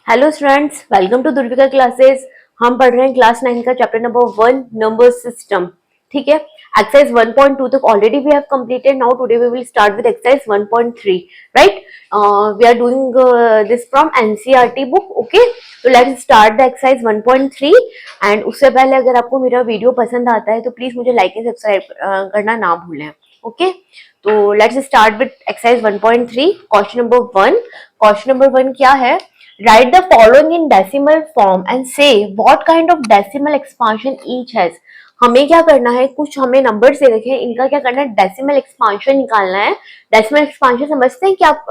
Hello students, welcome to Durvika classes. हम पढ़ रहे हैं क्लास 9 का चैप्टर नंबर 1 नंबर सिस्टम। ठीक है, एक्सरसाइज 1.2 तक already we have completed. Now today we will start with exercise 1.3, right? We are doing this from NCERT book. Okay, तो let's start the exercise 1.3। And उससे पहले अगर आपको मेरा वीडियो पसंद आता है तो प्लीज मुझे लाइक एंड सब्सक्राइब करना ना भूलें। ओके, तो let's start with exercise 1.3। Question number 1। Question number 1 क्या है? Write the following in decimal form and say what kind of decimal expansion each has. हमें क्या करना है, कुछ हमें नंबर से रखे, इनका क्या करना है, डेसिमल एक्सपांशन निकालना है। डेसिमल एक्सपांशन समझते हैं कि आप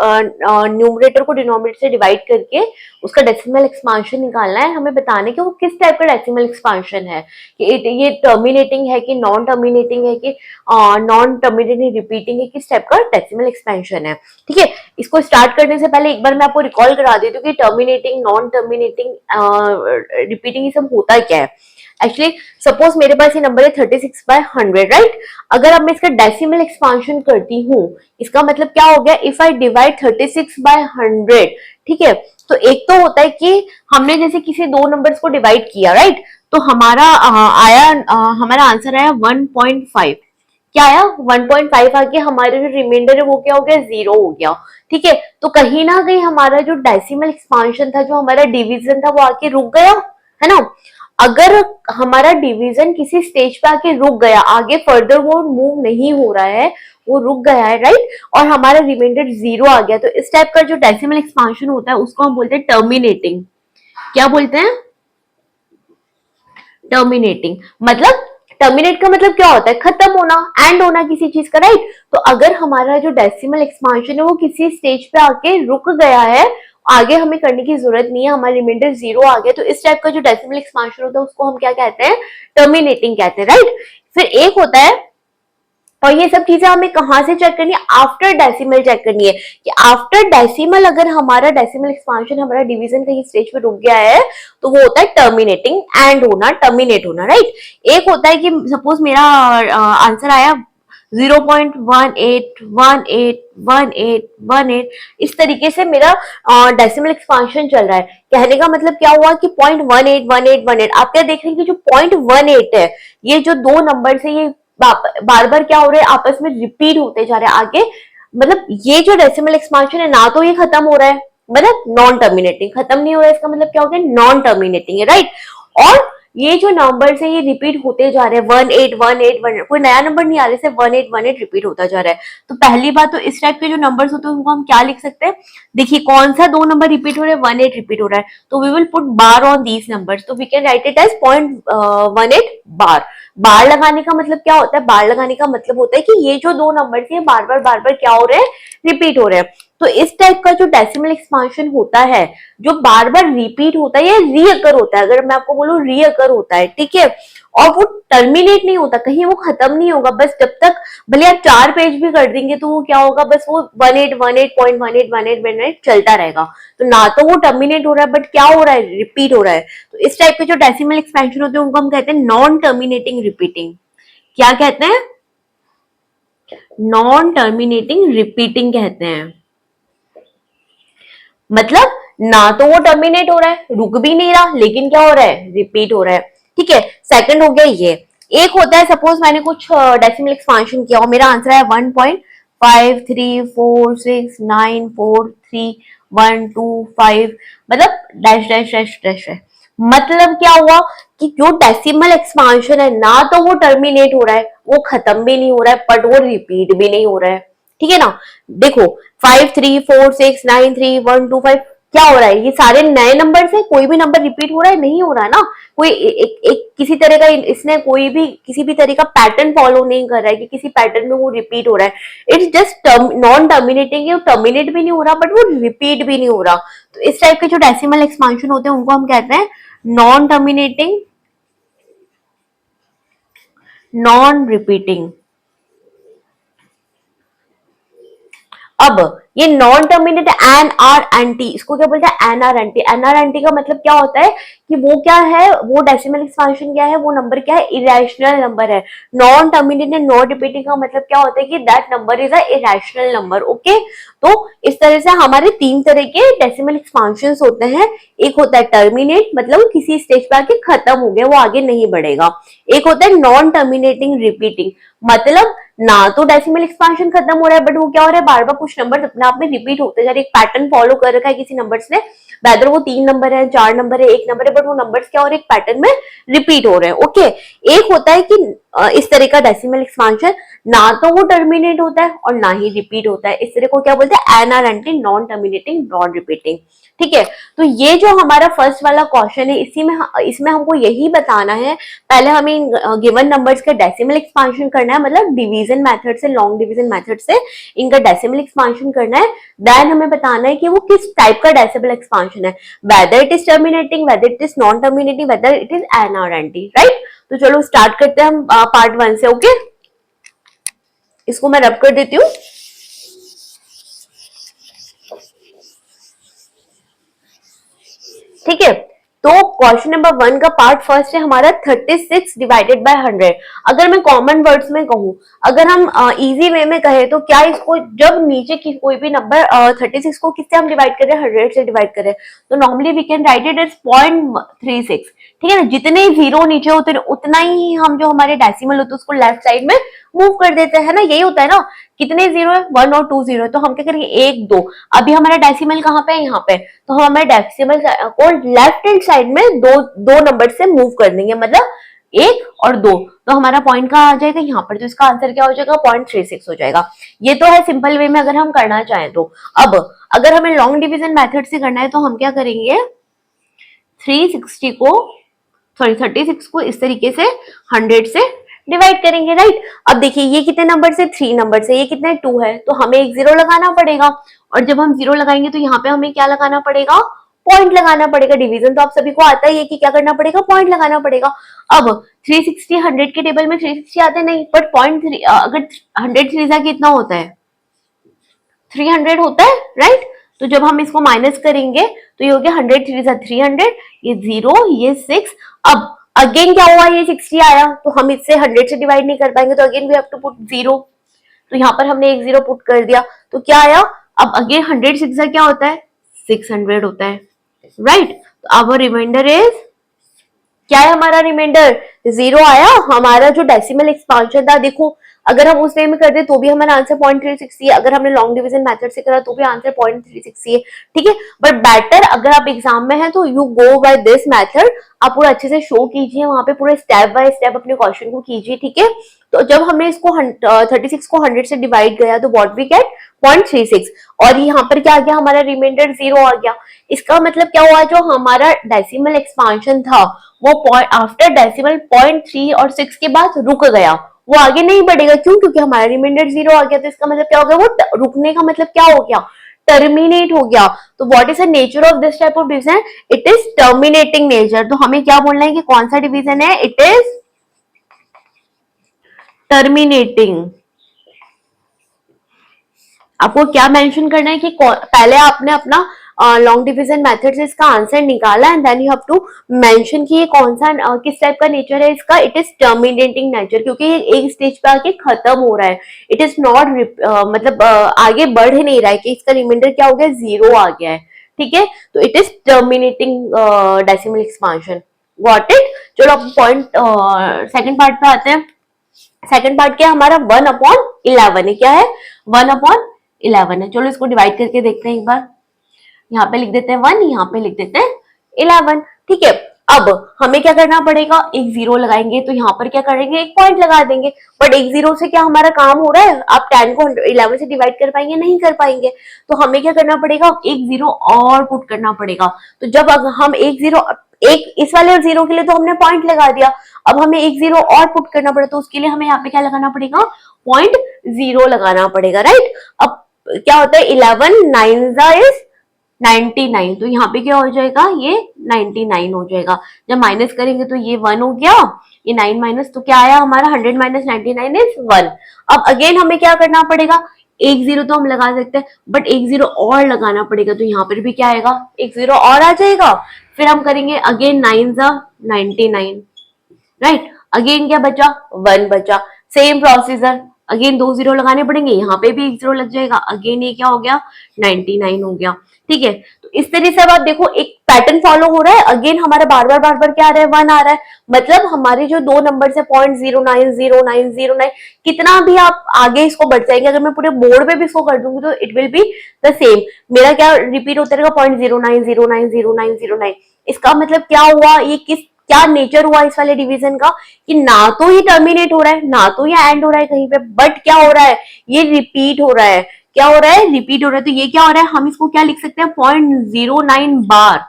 न्यूमरेटर को डिनोमिनेटर से डिवाइड करके उसका डेसिमल एक्सपांशन निकालना है। हमें बताना है कि वो किस टाइप का डेसिमल एक्सपांशन है, कि ये टर्मिनेटिंग है कि नॉन टर्मिनेटिंग है कि नॉन टर्मिनेटिंग रिपीटिंग है, किस टाइप का डेसिमल एक्सपेंशन है। ठीक है, इसको स्टार्ट करने से पहले एक बार मैं आपको रिकॉल करा देती हूँ कि टर्मिनेटिंग, नॉन टर्मिनेटिंग, रिपीटिंग ये सब होता क्या है। एक्चुअली सपोज मेरे पास ये नंबर है 36/100, राइट? अगर अब मैं इसका डेसिमल एक्सपांशन करती हूँ, इसका मतलब क्या हो गया, इफ आई डिवाइड 36/100, ठीक है, तो एक तो होता है कि हमने जैसे किसी दो नंबर्स को डिवाइड किया, राइट? तो हमारा हमारा आंसर आया 1.5। क्या आया? 1.5 आ गया। हमारे जो रिमाइंडर है वो क्या हो गया, 0 हो गया। ठीक है, तो कहीं ना कहीं हमारा जो डेसिमल एक्सपांशन था, जो हमारा डिवीजन था, वो आके रुक गया, है ना? अगर हमारा डिवीजन किसी स्टेज पे आके रुक गया, आगे फर्दर वो मूव नहीं हो रहा है, वो रुक गया है, राइट? और हमारा रिमाइंडर 0 आ गया, तो इस टाइप का जो डेसिमल एक्सपांशन होता है उसको हम बोलते हैं टर्मिनेटिंग। क्या बोलते हैं? टर्मिनेटिंग। मतलब टर्मिनेट का मतलब क्या होता है, खत्म होना, एंड होना किसी चीज का, राइट? तो अगर हमारा जो डेसिमल एक्सपांशन है वो किसी स्टेज पे आके रुक गया है, आगे हमें करने की जरूरत नहीं है, हमारा रिमाइंडर 0 आ गया, तो इस टाइप का जो डेसिमल एक्सपांशन होता है उसको हम क्या कहते हैं, टर्मिनेटिंग कहते हैं, राइट? फिर एक होता है, और ये सब चीजें हमें कहां से चेक करनी है, आफ्टर डेसिमल चेक करनी है, कि आफ्टर डेसिमल अगर हमारा डेसिमल एक्सपांशन, हमारा डिवीजन कहीं स्टेज पे रुक गया है, तो वो होता है टर्मिनेटिंग, एंड होना, टर्मिनेट होना, राइट? एक होता है कि सपोज मेरा आंसर आया 0.181818, इस तरीके से मेरा डेसिमल एक्सपांशन चल रहा है। कहने का मतलब क्या हुआ कि 0.181818। आप क्या देख रहे हैं कि जो 0.18 है, ये जो दो नंबर से ये बार बार क्या हो रहा है, आपस में रिपीट होते जा रहे हैं आगे। मतलब ये जो डेसिमल एक्सपांशन है ना, तो ये खत्म हो रहा है, मतलब नॉन टर्मिनेटिंग, खत्म नहीं हो रहा है, इसका मतलब क्या हो गया, नॉन टर्मिनेटिंग है, राइट? और ये जो नंबर है ये रिपीट होते जा रहे हैं, 181818, कोई नया नंबर नहीं आ रहा है, सिर्फ 1818 रिपीट होता जा रहा है। तो पहली बात तो इस टाइप के जो नंबर्स होते हैं उनको हम क्या लिख सकते हैं, देखिए कौन सा दो नंबर रिपीट हो रहा है, 18 रिपीट हो रहा है, तो we will put bar on these numbers, तो we can write it as 0.18 bar. Bar लगाने का मतलब क्या होता है, बार लगाने का मतलब होता है कि ये जो दो नंबर थे बार बार क्या हो रहे हैं, रिपीट हो रहे हैं। तो इस टाइप का जो डेसिमल एक्सपांशन होता है, जो बार बार रिपीट होता है, ये रीअकर होता है, अगर मैं आपको बोलूं रीअकर होता है, ठीक है? और वो टर्मिनेट नहीं होता, कहीं वो खत्म नहीं होगा, बस जब तक भले आप 4 पेज भी कर देंगे तो वो क्या होगा, बस वो 1818.1818 चलता रहेगा। तो ना तो वो टर्मिनेट हो रहा है, बट क्या हो रहा है, रिपीट हो रहा है। तो इस टाइप के जो डेसिमल एक्सपेंशन होते हैं उनको हम कहते हैं नॉन टर्मिनेटिंग रिपीटिंग। क्या कहते हैं? नॉन टर्मिनेटिंग रिपीटिंग कहते हैं। मतलब ना तो वो टर्मिनेट हो रहा है, रुक भी नहीं रहा, लेकिन क्या हो रहा है, रिपीट हो रहा है। ठीक है, सेकंड हो गया ये। एक होता है, सपोज मैंने कुछ डेसिमल एक्सपांशन किया और मेरा आंसर है 1.5346943125, मतलब डैश डैश डैश डैश है। मतलब क्या हुआ कि जो डेसिमल एक्सपांशन है ना, तो वो टर्मिनेट हो रहा है, वो खत्म भी नहीं हो रहा है, बट वो रिपीट भी नहीं हो रहा है। ठीक है ना? देखो 5346933125, क्या हो रहा है, ये सारे नए नंबर से कोई भी नंबर रिपीट हो रहा है, नहीं हो रहा है ना। कोई एक किसी तरह का, इसने कोई भी किसी भी तरह का पैटर्न फॉलो नहीं कर रहा है कि किसी पैटर्न में वो रिपीट हो रहा है। इट्स जस्ट नॉन टर्मिनेटिंग है, टर्मिनेट भी नहीं हो रहा, बट वो रिपीट भी नहीं हो रहा। तो इस टाइप के जो डेसिमल एक्सपांशन होते हैं उनको हम कहते हैं नॉन टर्मिनेटिंग, नॉन रिपीटिंग। अब ये non terminate N R anti, इसको क्या बोलते हैं, N R anti. N R anti का मतलब क्या होता है कि वो क्या है, वो डेसिमल एक्सपांशन क्या है, वो नंबर क्या है, इरेशनल नंबर है। Non terminate and non repeating का मतलब क्या होता है कि that number is a irrational number. Okay, तो इस तरह से हमारे 3 तरह के डेसिमल एक्सपांशन होते हैं। एक होता है टर्मिनेट, मतलब किसी स्टेज पे आके खत्म हो गया, वो आगे नहीं बढ़ेगा। एक होता है नॉन टर्मिनेटिंग रिपीटिंग, मतलब ना तो डेसिमल एक्सपांशन खत्म हो रहा है, बट वो क्या हो रहा है, बार बार कुछ नंबर अपने आप में रिपीट होते जा रहे, एक पैटर्न फॉलो कर रखा है किसी नंबर्स ने, वेदर वो 3 नंबर है, 4 नंबर है, 1 नंबर है, बट वो नंबर्स क्या हो रहे हैं, एक पैटर्न में रिपीट हो रहे हैं। ओके, एक होता है कि इस तरह का डेसिमल एक्सपांशन ना तो वो टर्मिनेट होता है और ना ही रिपीट होता है, इस तरह को क्या बोलते हैं, एनआरएनटी, नॉन टर्मिनेटिंग नॉन रिपीटिंग। ठीक है, तो ये जो हमारा फर्स्ट वाला क्वेश्चन है, इसमें हमको यही बताना है, पहले हमें गिवन नंबर्स का डेसिमल एक्सपांशन करना है, मतलब डिवीजन मेथड से, लॉन्ग डिवीजन मेथड से इनका डेसिमल एक्सपांशन करना है। देन हमें बताना है कि वो किस टाइप का डेसिमल एक्सपांशन है, whether it is terminating, whether it is non terminating, whether it is NRNT, right. तो चलो स्टार्ट करते हैं हम पार्ट 1 से। ओके, इसको मैं रब कर देती हूँ। ठीक है, तो क्वेश्चन नंबर 1 का पार्ट फर्स्ट है हमारा 36 डिवाइडेड बाय 100। अगर मैं कॉमन वर्ड्स में कहूँ, अगर हम इजी वे में कहें तो क्या इसको, जब नीचे की कोई भी नंबर 36 को किससे हम डिवाइड कर रहे हैं, 100 से डिवाइड कर रहे हैं, तो normally we can write it as 0.36। ठीक है ना, जितने जीरो नीचे होते हैं उतना ही हम जो हमारे डेसिमल होते हैं उसको लेफ्ट साइड में मूव कर देते हैं ना, यही होता है ना। कितने जीरो है, 1 और 2 जीरो है, तो हम क्या करेंगे 1 2, अभी हमारा डेसिमल कहाँ पे है, यहाँ पे, तो हम हमारे डेसिमल को लेफ्ट हैंड साइड में दो नंबर से मूव कर देंगे, मतलब 1 और 2, तो हमारा पॉइंट कहाँ आ जाएगा, यहाँ पर, तो इसका आंसर क्या हो जाएगा, 0.36 हो जाएगा। ये तो है सिंपल वे में अगर हम करना चाहें तो। अब अगर हमें लॉन्ग डिवीजन मेथड से करना है तो हम क्या करेंगे, 36 को इस तरीके से 100 से डिवाइड करेंगे, राइट। अब देखिए ये कितने नंबर से, 3 नंबर से, ये कितने 2 है, तो हमें एक जीरो लगाना पड़ेगा, और जब हम जीरो लगाएंगे तो यहाँ पे हमें क्या लगाना पड़ेगा, पॉइंट लगाना पड़ेगा। डिवीजन तो आप सभी को आता ही है कि क्या करना पड़ेगा, पॉइंट लगाना पड़ेगा। अब 360 100 के टेबल में 360 आते नहीं, बट पॉइंट अगर 100 3 कितना होता है, 300 होता है, राइट। तो जब हम इसको माइनस करेंगे तो ये हो गया 100 3 300, ये 0, ये 6। अब अगेन क्या हुआ, ये 60 आया, तो हम इससे 100 से डिवाइड नहीं कर पाएंगे, तो again we have to put 0। तो यहाँ पर हमने एक 0 पुट कर दिया, तो क्या आया, अब अगेन 100 6 क्या होता है, 600 होता है, राइट। तो अब रिमाइंडर इज, क्या है हमारा रिमाइंडर, 0 आया। हमारा जो डेसिमल एक्सपांशन था, देखो अगर हम उस वे में कर दे तो भी हमारा आंसर 0.360 है, अगर हमने लॉन्ग डिवीजन मेथड से करा तो भी आंसर 0.360 है। ठीक है, बट बेटर अगर आप एग्जाम में हैं तो you go by this method, आप पूरा अच्छे से शो कीजिए, वहां पे पूरे स्टेप बाय स्टेप अपने क्वेश्चन को कीजिए। ठीक है, तो जब हमने इसको 36 को 100 से डिवाइड किया तो व्हाट वी गेट 0.36, और यहाँ पर क्या आ गया, हमारा रिमाइंडर 0 आ गया। इसका मतलब क्या हुआ, जो हमारा डेसिमल एक्सपांशन था वो आफ्टर डेसिमल 0.3 और 6 के बाद रुक गया, वो आगे नहीं बढ़ेगा। क्यों, क्योंकि हमारा रिमाइंडर 0 आ गया, तो इसका मतलब क्या हो गया, वो रुकने का मतलब क्या हो गया, टर्मिनेट हो गया। तो what is the nature of this type of division, it is terminating nature. तो हमें क्या बोलना है कि कौन सा डिवीजन है, इट इज टर्मिनेटिंग। आपको क्या मेंशन करना है कि पहले आपने अपना लॉन्ग डिवीजन मेथड से इसका आंसर निकाला, and then you have to mention कि ये कौन सा किस टाइप का नेचर है इसका, इट इज टर्मिनेटिंग नेचर, क्योंकि ये एक स्टेज पे आके खत्म हो रहा है, इट इज नॉट मतलब आगे बढ़ नहीं रहा है, कि इसका रिमाइंडर क्या हो गया, 0 आ गया है। ठीक है, तो it is terminating decimal expansion, got it. चलो अब पॉइंट सेकंड पार्ट पे आते हैं। सेकंड पार्ट क्या है हमारा, 1/11 है, क्या है, 1/11 है। चलो इसको डिवाइड करके देखते हैं एक बार, यहाँ पे लिख देते हैं 1, यहाँ पे लिख देते हैं 11। ठीक है, अब हमें क्या करना पड़ेगा, एक 0 लगाएंगे, तो यहाँ पर क्या करेंगे, एक पॉइंट लगा देंगे, बट एक 0 से क्या हमारा काम हो रहा है, आप 10 को 11 से डिवाइड कर पाएंगे, नहीं कर पाएंगे, तो हमें क्या करना पड़ेगा, एक 0 और पुट करना पड़ेगा। तो जब हम एक 0, एक इस वाले 0 के लिए तो हमने पॉइंट लगा दिया, अब हमें एक 0 और पुट करना पड़ेगा, तो उसके लिए हमें यहाँ पे क्या लगाना पड़ेगा, 0.0 लगाना पड़ेगा, राइट। अब क्या होता है, 11 9 इज 99, तो यहाँ पे क्या हो जाएगा, ये 99 हो जाएगा। जब माइनस करेंगे तो ये 1 हो गया, ये 9 माइनस, तो क्या आया हमारा, 100 माइनस 99 इज 1। अब अगेन हमें क्या करना पड़ेगा, एक 0 तो हम लगा सकते हैं, बट एक 0 और लगाना पड़ेगा, तो यहाँ पर भी क्या आएगा, एक 0 और आ जाएगा। फिर हम करेंगे अगेन 9 99, राइट। अगेन क्या बचा, 1 बचा, सेम प्रोसीजर, अगेन 2 जीरो लगाने पड़ेंगे, यहाँ पे भी 1 जीरो लग जाएगा, अगेन ये क्या हो गया 99 हो गया। ठीक है, तो इस तरह से अब आप देखो एक पैटर्न फॉलो हो रहा है। अगेन हमारा बार बार क्या आ रहा है 1 आ रहा है, मतलब हमारे जो दो नंबर है 0.090909, कितना भी आप आगे इसको बढ़ जाएंगे, अगर मैं पूरे बोर्ड पे भी इसको कर दूंगी तो it will be the same. मेरा क्या रिपीट होता रहेगा 0.09090909। इसका मतलब क्या हुआ, ये किस क्या नेचर हुआ इस वाले डिवीजन का, कि ना तो ये टर्मिनेट हो रहा है ना तो ये एंड हो रहा है कहीं पे, बट क्या हो रहा है ये रिपीट हो रहा है। क्या हो रहा है, रिपीट हो रहा है। तो ये क्या हो रहा है, हम इसको क्या लिख सकते हैं 0.09 बार।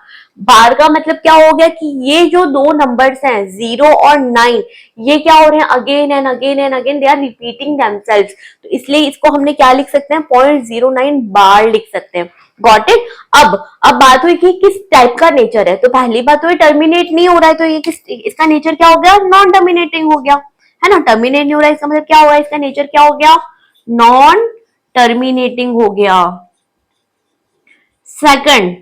बार का मतलब क्या हो गया कि ये जो दो नंबर्स हैं 0 और 9, ये क्या हो रहे हैं again and again and again they are repeating themselves. तो इसलिए इसको हमने क्या लिख सकते हैं 0.09 बार लिख सकते हैं। Got it. अब बात हुई कि किस टाइप का नेचर है। तो पहली बात तो ये टर्मिनेट नहीं हो रहा है, तो ये किस इसका नेचर क्या हो गया, नॉन टर्मिनेटिंग हो गया, है ना। टर्मिनेट नहीं हो रहा है इसका मतलब क्या हुआ, इसका नेचर क्या हो गया, नॉन टर्मिनेटिंग हो गया। सेकंड,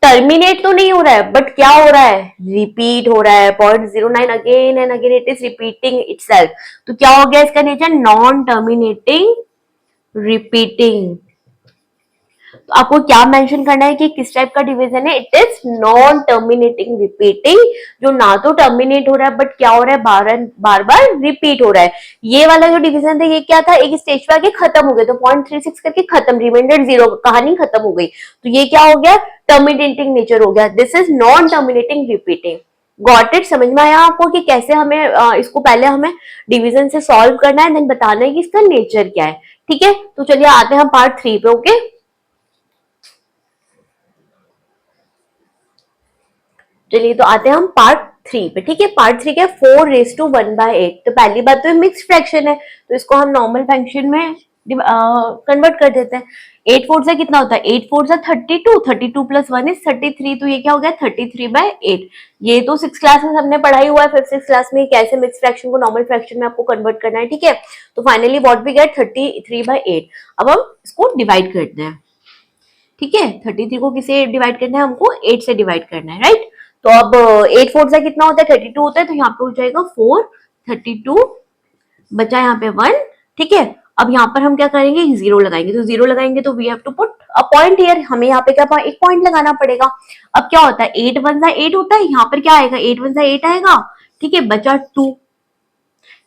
टर्मिनेट तो नहीं हो रहा है बट क्या हो रहा है, रिपीट हो रहा है 0.09 again and again it is repeating itself. तो क्या हो गया इसका नेचर, नॉन टर्मिनेटिंग रिपीटिंग। तो आपको क्या मेंशन करना है कि किस टाइप का डिवीजन है, it is non terminating repeating, जो ना तो टर्मिनेट हो रहा है बट क्या हो रहा है बार बार रिपीट हो रहा है। ये वाला जो डिवीजन था ये क्या था, एक स्टेज पे आके खत्म हो गया, तो 0.36 करके खत्म, रिमाइंडर 0, कहानी खत्म हो गई। तो ये क्या हो गया, टर्मिनेटिंग नेचर हो गया, this is non terminating repeating. Got it. समझ में आया आपको कि कैसे हमें इसको पहले हमें डिवीजन से सॉल्व करना है, देन बताना है कि इसका नेचर क्या है। ठीक है, तो चलिए आते हैं हम पार्ट 3 पे। ओके, चलिए तो आते हैं हम पार्ट 3 पे। ठीक है, पार्ट 3 क्या, 4:1/8। तो पहली बात तो मिक्स्ड फ्रैक्शन है, तो इसको हम नॉर्मल फ्रैक्शन में कन्वर्ट कर देते हैं। 8 फोर से कितना होता है, 8 फोर से 32, 32 प्लस 1 इज 33, तो ये क्या हो गया 33/8। ये तो 6 क्लास में हमने पढ़ाई हुआ है, 5th-6th क्लास में कैसे मिक्स फ्रैक्शन को नॉर्मल फ्रैक्शन में आपको कन्वर्ट करना है। ठीक है, तो फाइनली व्हाट वी गेट 33/8। अब हम इसको डिवाइड करते हैं। ठीक है, 33 को किसे डिवाइड करना है, हमको 8 से डिवाइड करना है, राइट। तो अब 8 फोर से कितना होता है 32 होता है, तो यहाँ पे हो जाएगा 4, 32 बचा यहाँ पे 1। ठीक है, अब यहाँ पर हम क्या करेंगे, जीरो लगाएंगे। तो जीरो लगाएंगे तो we have to put a point here, हमें यहाँ पे क्या एक पॉइंट लगाना पड़ेगा। अब क्या होता है 8 1 जा 8 होता है, यहाँ पर क्या आएगा 8 1 जा 8 आएगा। ठीक है, बचा 2।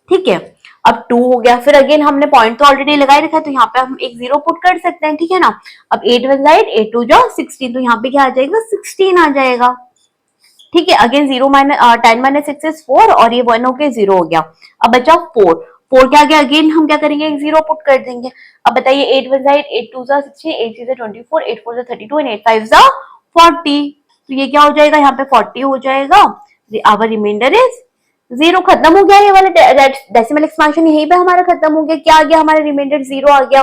ठीक है, अब 2 हो गया, फिर अगेन हमने पॉइंट तो ऑलरेडी लगाए रखा है, तो यहाँ पे हम एक जीरो पुट कर सकते हैं। ठीक है ना, अब 8 1 जा 8, 8 2 जा 16, तो यहाँ पे क्या आ जाएगा 16 आ जाएगा। ठीक है, अगेन 10 - 6 इज 4 और ये 1 होके 0 हो गया। अब बचा 4, 4 क्या आ गया, अगेन हम क्या करेंगे एक जीरो पुट कर देंगे। अब बताइए 8 1 जा 8, 8 2 जा 16, 8 3 जा 24, 8 4 जा 32 एंड 8 5 जा 40। तो ये क्या हो जाएगा, यहाँ पे 40 हो जाएगा। Our reminder is 0। खत्म हो गया ये वाला डेसिमल एक्सपेंशन, यहीं पे हमारा खत्म हो गया। क्या आ गया, हमारा रिमाइंडर 0 आ गया।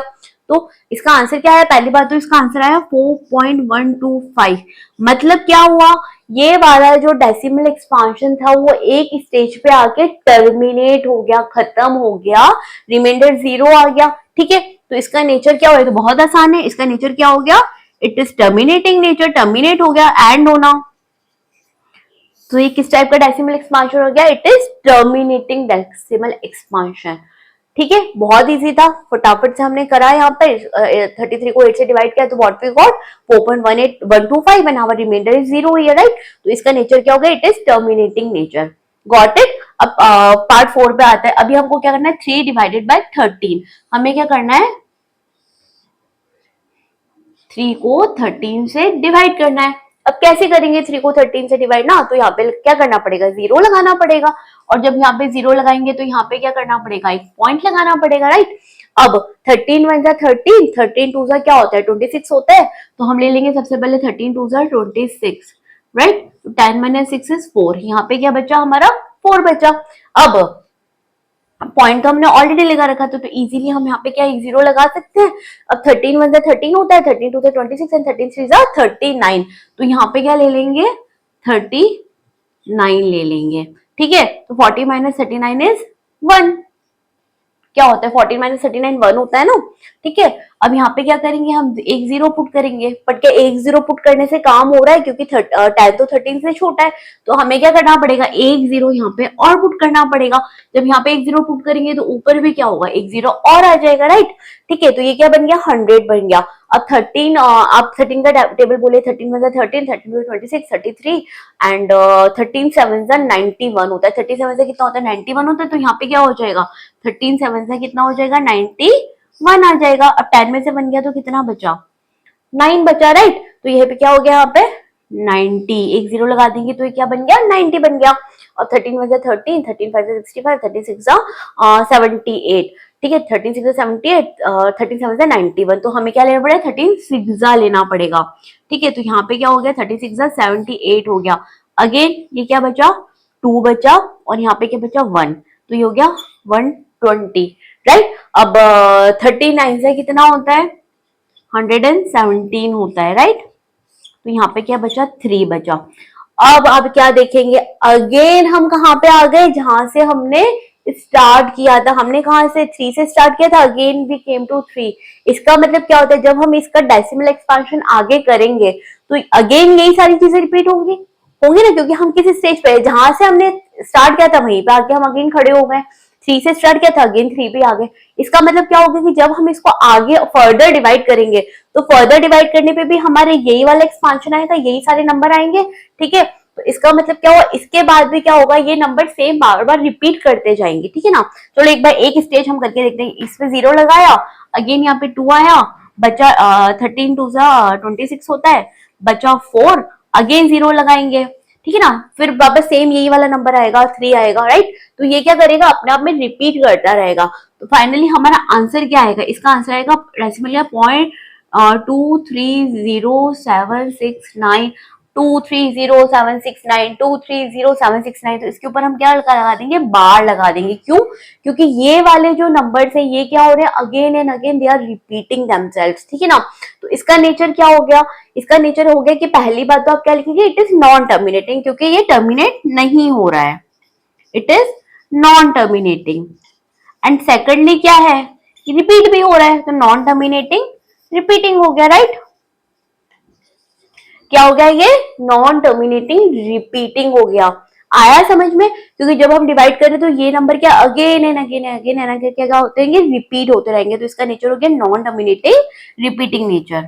तो इसका आंसर क्या है, पहली बात तो इसका आंसर आया 4.125। मतलब क्या हुआ, ये वाला जो डेसिमल एक्सपांशन था वो एक स्टेज पे आके टर्मिनेट हो गया, खत्म हो गया, रिमाइंडर 0 आ गया। ठीक है, तो इसका नेचर क्या हुआ, तो बहुत आसान है, इसका नेचर क्या हो गया, it is terminating nature, terminate हो गया, एंड होना। तो ये किस टाइप का डेसिमल एक्सपांशन हो गया, it is terminating decimal expansion. ठीक है, बहुत इजी था, फटाफट से हमने करा। यहाँ पे 33 को 8 से डिवाइड किया तो what we got 4.18125 and our reminder is 0 here, right. तो इसका नेचर क्या हो गया, it is terminating nature. Got it. अब पार्ट 4 पे आता है। अभी हमको क्या करना है, 3 डिवाइडेड बाय 13। हमें क्या करना है, 3 को 13 से डिवाइड करना है। अब कैसे करेंगे 3 को 13 से डिवाइड ना, तो यहाँ पे क्या करना पड़ेगा, जीरो लगाना पड़ेगा। और जब यहाँ पे जीरो लगाएंगे तो यहाँ पे क्या करना पड़ेगा, एक पॉइंट लगाना पड़ेगा, राइट। अब 13 1 जा 13, 13 2 जा क्या होता है 26 होता है। तो हम ले लेंगे सबसे पहले 13 2 जा 26, राइट। 10 - 6 इज 4, यहाँ पे क्या बचा हमारा 4 बचा। अब पॉइंट तो हमने ऑलरेडी लगा रखा था, तो इजीली हम यहाँ पे क्या एक जीरो लगा सकते हैं। अब 13 1 जा 13 होता है, 13 2 जा 26 एंड 13 3 जा 39। तो यहाँ पे क्या ले लेंगे 39 ले लेंगे। ठीक है, तो 40 - 39 इज 1। क्या होता है 14 माइनस 39 1 होता है ना, ठीक है। अब यहाँ पे क्या करेंगे, हम एक जीरो पुट करेंगे, बट क्या एक जीरो पुट करने से काम हो रहा है, क्योंकि 10 तो 13 से छोटा है, तो हमें क्या करना पड़ेगा, एक जीरो यहाँ पे और पुट करना पड़ेगा। जब यहाँ पे एक जीरो पुट करेंगे तो ऊपर भी क्या होगा, एक जीरो और आ जाएगा, राइट। ठीक है, तो ये क्या बन गया, 100 बन गया। अब 13, आप 13 का टेबल बोले, 13 में 13, 13 में 26, 33 एंड 13 7 से 91 होता है। 37 से कितना होता है, 91 होता है। तो यहाँ पे क्या हो जाएगा, 13 7 से कितना हो जाएगा, 91 आ जाएगा। अब 10 में से बन गया तो कितना बचा, 9 बचा, राइट। तो यहाँ पे क्या हो गया, यहाँ पे 90, एक जीरो लगा देंगे तो ये क्या बन गया, 90 बन गया। और 13 में से 13, 13 5 से 65, 36 78, ठीक है। 13 6 78, 13 7 से 91, तो हमें क्या लेना पड़ेगा, 13 6 लेना पड़ेगा, ठीक है। तो यहाँ पे क्या हो गया, 36 78 हो गया। अगेन ये क्या बचा, 2 बचा, और यहाँ पे क्या बचा, 1, तो ये हो गया 120, राइट। अब 39 से कितना होता है, 117 होता है, राइट। तो यहाँ पे क्या बचा, 3 बचा। अब क्या देखेंगे, अगेन हम कहाँ पे आ गए, जहां से हमने स्टार्ट किया था। हमने कहा से 3 से स्टार्ट किया था, अगेन वी केम टू 3। इसका मतलब क्या होता है, जब हम इसका डेसिमल एक्सपांशन आगे करेंगे तो अगेन यही सारी चीजें रिपीट होंगी होंगी ना, क्योंकि हम किसी स्टेज पे, जहां से हमने स्टार्ट किया था वहीं पे आके हम अगेन खड़े हो गए। 3 से स्टार्ट किया था, अगेन 3 पे आ गए। इसका मतलब क्या होगा कि जब हम इसको आगे फर्दर डिवाइड करेंगे तो फर्दर डिवाइड करने पे भी हमारे यही वाला एक्सपांशन आएगा, यही सारे नंबर आएंगे, ठीक है। तो इसका मतलब क्या हुआ, इसके बाद भी क्या होगा, ये नंबर सेम बार बार रिपीट करते जाएंगे, ठीक है ना। चलो एक बार एक स्टेज हम करके देखते हैं। इसमें जीरो लगाया, अगेन यहाँ पे 2 आया, बचा 13 2 26 होता है, बचा 4, अगेन जीरो लगाएंगे, ठीक है ना। फिर वापस सेम यही वाला नंबर आएगा, 3 आएगा, राइट। तो ये क्या करेगा, अपने आप में रिपीट करता रहेगा। तो फाइनली हमारा आंसर क्या आएगा, इसका आंसर आएगा डेसिमल या 0.230769, 230,769, 230,769। तो इसके ऊपर हम क्या लगा देंगे, बार लगा देंगे। क्यों, क्योंकि ये वाले जो नंबर्स है ये क्या हो रहे हैं, again and again they are repeating themselves, ठीक है ना। तो इसका नेचर क्या हो गया, इसका नेचर हो गया कि पहली बात तो आप क्या लिखेंगे, इट इज नॉन टर्मिनेटिंग, क्योंकि ये टर्मिनेट नहीं हो रहा है, it is non terminating. And secondly क्या है, कि रिपीट भी हो रहा है, तो नॉन टर्मिनेटिंग रिपीटिंग हो गया, राइट। क्या हो गया, ये नॉन टर्मिनेटिंग रिपीटिंग हो गया। आया समझ में, क्योंकि जब हम डिवाइड करें तो ये नंबर क्या again and again again and again क्या होते हैं, रिपीट होते रहेंगे। तो इसका नेचर हो गया non terminating repeating nature.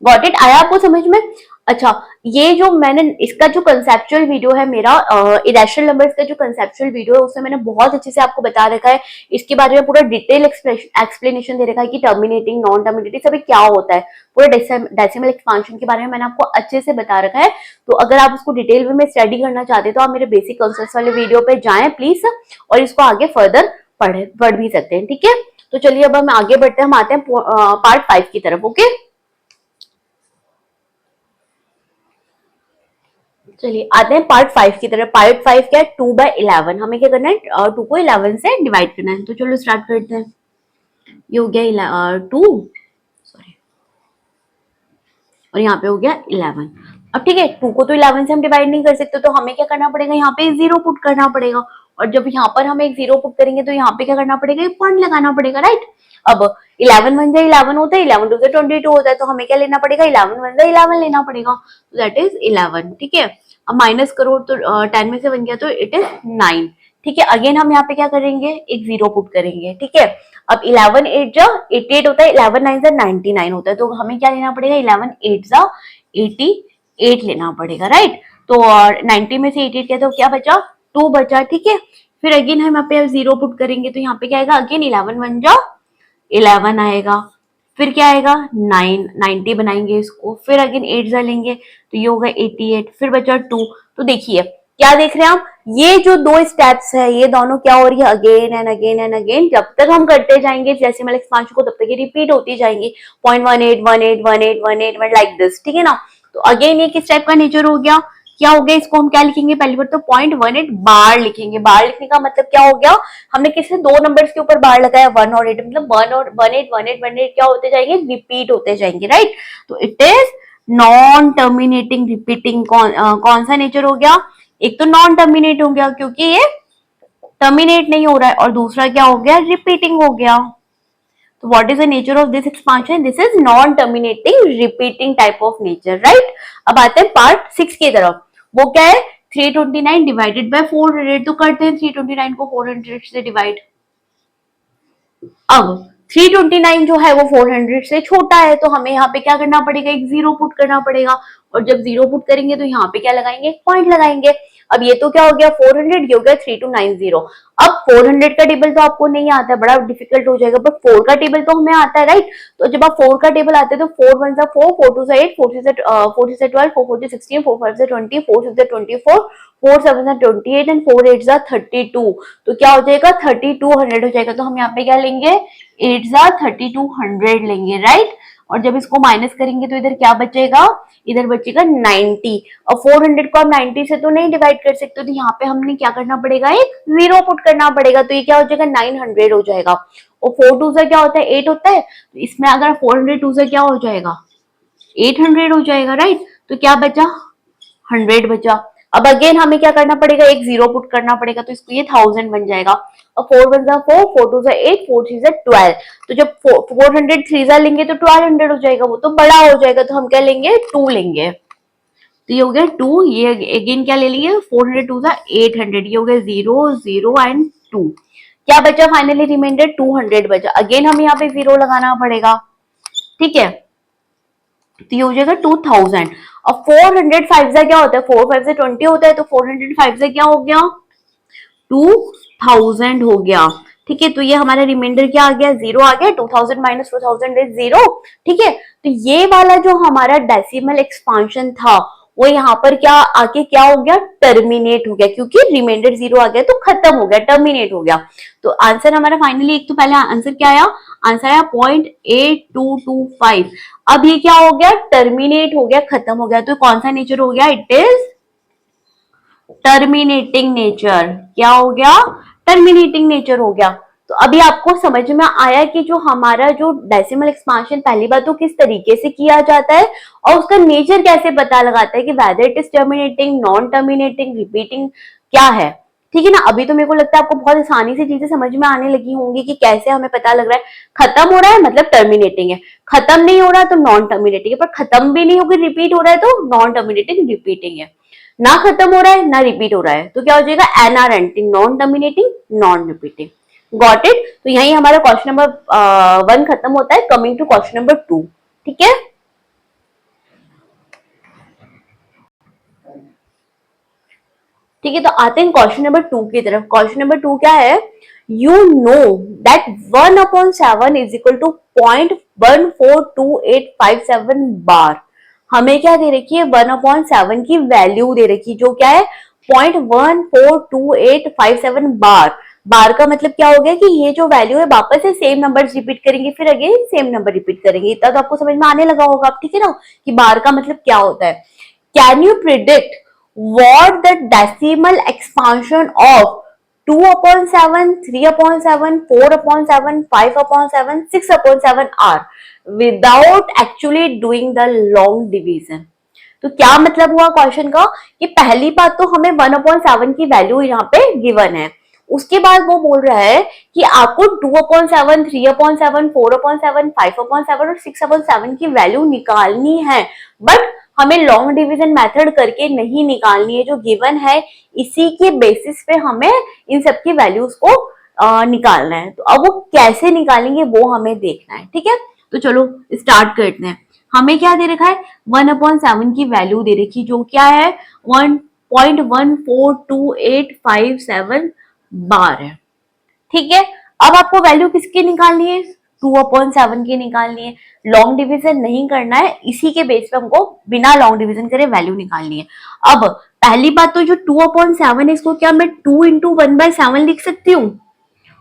Got it, आया आपको समझ में। अच्छा, ये जो मैंने इसका जो कंसेप्चुअल वीडियो है मेरा, इरेशनल नंबर्स का जो कंसेप्चुअल वीडियो है, उसमें मैंने बहुत अच्छे से आपको बता रखा है, इसके बारे में पूरा डिटेल एक्सप्लेनेशन दे रखा है कि टर्मिनेटिंग नॉन टर्मिनेटिंग सभी क्या होता है। पूरा डेसिमल एक्सपांशन के बारे में मैंने आपको अच्छे से बता रखा है। तो अगर आप उसको डिटेल में स्टडी करना चाहते हैं तो आप मेरे बेसिक कॉन्सेप्ट वाले वीडियो पे जाएं प्लीज, और इसको आगे फर्दर पढ़ भी सकते हैं, ठीक है। तो चलिए अब हम आगे बढ़ते हैं, हम आते हैं पार्ट 5 की तरफ, ओके। चलिए आते हैं पार्ट 5 की तरफ। पार्ट 5 क्या है, 2/11। हमें क्या करना है, 2 को 11 से डिवाइड करना है। तो चलो स्टार्ट करते हैं। ये हो गया 2, सॉरी, और यहाँ पे हो गया 11। अब ठीक है, 2 को तो 11 से हम डिवाइड नहीं कर सकते, तो हमें क्या करना पड़ेगा, यहाँ पे जीरो पुट करना पड़ेगा। और जब यहाँ पर हम एक जीरो पुट करेंगे तो यहाँ पे क्या करना पड़ेगा, पॉइंट लगाना पड़ेगा, राइट। अब 11 1 जा 11 होता है, 11 2 जा 22 होता है, तो हमें क्या लेना पड़ेगा, 11 1 जा 11 लेना पड़ेगा, दैट इज 11, ठीक है। अब माइनस करो तो 10 में से बन गया तो इट इज 9, ठीक है। अगेन हम यहाँ पे क्या करेंगे, एक जीरो पुट करेंगे, ठीक है। अब 11 8 जा 88 होता है, 11 9 जा 99 होता है, तो हमें क्या लेना पड़ेगा, 11 8 जा 88 लेना पड़ेगा, राइट। तो 90 में से 88 किया तो क्या बचा, 2 बचा, ठीक है। फिर अगेन हम यहाँ पे जीरो पुट करेंगे तो यहाँ पे क्या आएगा, अगेन 11 1 जा 11 आएगा। फिर क्या आएगा, 9 90 बनाएंगे इसको, फिर अगेन 8 जा लेंगे तो ये होगा 88, फिर बचा 2। तो देखिए क्या देख रहे हैं आप, ये जो दो स्टेप्स है ये दोनों क्या हो रही है, again and again and again. जब तक हम करते जाएंगे डेसिमल एक्सपांशन को तब तक ये रिपीट होती जाएंगी, 0.18 18 18 18 लाइक दिस, ठीक है ना। तो अगेन ये किस टाइप का नेचर हो गया, क्या हो गया, इसको हम क्या लिखेंगे, पहली बार तो 0.18 बार लिखेंगे। बार लिखने का मतलब क्या हो गया, हमने किसी दो नंबर्स के ऊपर बार लगाया, 1 और 8, मतलब 1 और 18 18 18 क्या होते जाएंगे, रिपीट होते जाएंगे, राइट। तो it is non terminating repeating. कौन सा नेचर हो गया, एक तो नॉन टर्मिनेट हो गया क्योंकि ये टर्मिनेट नहीं हो रहा है, और दूसरा क्या हो गया, रिपीटिंग हो गया। तो what is the nature of this expansion, this is non terminating repeating type of nature, right. अब आते हैं पार्ट 6 की तरफ। वो क्या है, 329 डिवाइडेड बाय 400। तो करते हैं 329 को 400 से डिवाइड। अब 329 जो है वो 400 से छोटा है, तो हमें यहाँ पे क्या करना पड़ेगा, एक जीरो पुट करना पड़ेगा। और जब जीरो पुट करेंगे तो यहाँ पे क्या लगाएंगे, एक पॉइंट लगाएंगे। अब ये तो क्या हो गया 400, ये हो गया 3290। अब 400 का टेबल तो आपको नहीं आता है, बड़ा डिफिकल्ट हो जाएगा, बट 4 का टेबल तो हमें आता है, राइट। तो जब आप 4 का टेबल आते हैं तो 4 1 जा 4, 4 2 जा 8, 4 6 से 12, 4 4 से 16, 4 5 से 20, 4 6 से 24, 4 7 से 28 एंड 4 8 जा 32। तो क्या हो जाएगा, 3200 हो जाएगा। तो हम यहाँ पे क्या लेंगे, 8 जा 3200 लेंगे, राइट। और जब इसको माइनस करेंगे तो इधर क्या बचेगा, इधर बचेगा 90। और 400 को हम 90 से तो नहीं डिवाइड कर सकते, तो यहाँ पे हमने क्या करना पड़ेगा, एक जीरो पुट करना पड़ेगा। तो ये क्या हो जाएगा, 900 हो जाएगा। और 4 2 से क्या होता है, 8 होता है। तो इसमें अगर 402 से क्या हो जाएगा, 800 हो जाएगा, राइट। तो क्या बचा, 100 बचा। अब अगेन हमें क्या करना पड़ेगा, एक जीरो पुट करना पड़ेगा, तो इसको ये 1000 बन जाएगा। और 4 1 जा 4, 4 2 जा 8, 4 3 जा 12। तो जब 400 3 जा लेंगे तो 1200 हो जाएगा, वो तो बड़ा हो जाएगा। तो हम क्या लेंगे, 2 लेंगे। तो ये हो गया 2, ये अगेन क्या ले लेंगे, 402 जा 800, ये हो गया 0 0 एंड 2। क्या बचा फाइनली रिमाइंडर, 200 बचा। अगेन हमें यहाँ पे जीरो लगाना पड़ेगा, ठीक है। तो ये हो जाएगा 2000। और 405 से क्या होता है, 4 5 से 20 होता है, तो 405 से क्या हो गया, 2000 हो गया, ठीक है। तो ये हमारा रिमाइंडर क्या आ गया, जीरो आ गया। 2000 माइनस 2000 इज जीरो, ठीक है। तो ये वाला जो हमारा डेसिमल एक्सपांशन था वो यहाँ पर क्या आके क्या हो गया, टर्मिनेट हो गया, क्योंकि रिमाइंडर जीरो आ गया तो खत्म हो गया, टर्मिनेट हो गया। तो आंसर हमारा फाइनली, एक तो पहले आंसर क्या आया, आंसर आया 0.8225। अब ये क्या हो गया, टर्मिनेट हो गया, खत्म हो गया। तो कौन सा नेचर हो गया, इट इज टर्मिनेटिंग नेचर। क्या हो गया, टर्मिनेटिंग नेचर हो गया। तो अभी आपको समझ में आया कि जो हमारा जो डेसिमल एक्सपांशन पहली बात तो किस तरीके से किया जाता है और उसका नेचर कैसे पता लगाता है कि weather it is terminating, non terminating, repeating क्या है, ठीक है ना। अभी तो मेरे को लगता है आपको बहुत आसानी से चीजें समझ में आने लगी होंगी कि कैसे हमें पता लग रहा है, खत्म हो रहा है मतलब टर्मिनेटिंग है, खत्म नहीं हो रहा तो नॉन टर्मिनेटिंग है, पर खत्म भी नहीं होकर रिपीट हो रहा है तो नॉन टर्मिनेटिंग रिपीटिंग है, ना खत्म हो रहा है ना रिपीट हो रहा है तो क्या हो जाएगा, एनआरएनटिंग, non terminating, non repeating. Got it. तो यही हमारा क्वेश्चन नंबर 1 खत्म होता है। कमिंग टू क्वेश्चन नंबर 2, ठीक है। ठीक है, तो आते हैं क्वेश्चन नंबर 2 की तरफ। क्वेश्चन नंबर 2 क्या है, you know that 1/7 is equal to 0.142857 बार। हमें क्या दे रखी है, 1/7 की वैल्यू दे रखी, जो क्या है 0.142857 बार। बार का मतलब क्या हो गया कि ये जो वैल्यू है वापस से सेम नंबर रिपीट करेंगे, फिर अगेन सेम नंबर रिपीट करेंगे। इतना तो आपको समझ में आने लगा होगा, ठीक है ना, कि बार का मतलब क्या होता है। Can you predict what the decimal expansion of 2/7, 3/7, 4/7, 5/7, 6/7 are without actually doing the long division? तो क्या मतलब हुआ क्वेश्चन का कि पहली बात तो हमें 1/7 की वैल्यू यहाँ पे गिवन है, उसके बाद वो बोल रहा है कि आपको 2/7, 3/7, 4/7, 5/7 और 6/7 की वैल्यू निकालनी है, बट हमें लॉन्ग डिवीजन मेथड करके नहीं निकालनी है, जो गिवन है इसी के बेसिस पे हमें इन सब की वैल्यूज को निकालना है। तो अब वो कैसे निकालेंगे वो हमें देखना है, ठीक है। तो चलो स्टार्ट करते हैं। हमें क्या दे रखा है, 1/7 की वैल्यू दे रखी, जो क्या है 1.142857 बार है, ठीक है। अब आपको वैल्यू किसकी निकालनी है, 2/7 की निकालनी है। लॉन्ग डिवीजन नहीं करना है, इसी के बेस पे हमको बिना लॉन्ग डिवीजन करे वैल्यू निकालनी है। अब पहली बात तो जो 2/7 है इसको क्या मैं 2 इंटू 1/7 लिख सकती हूँ,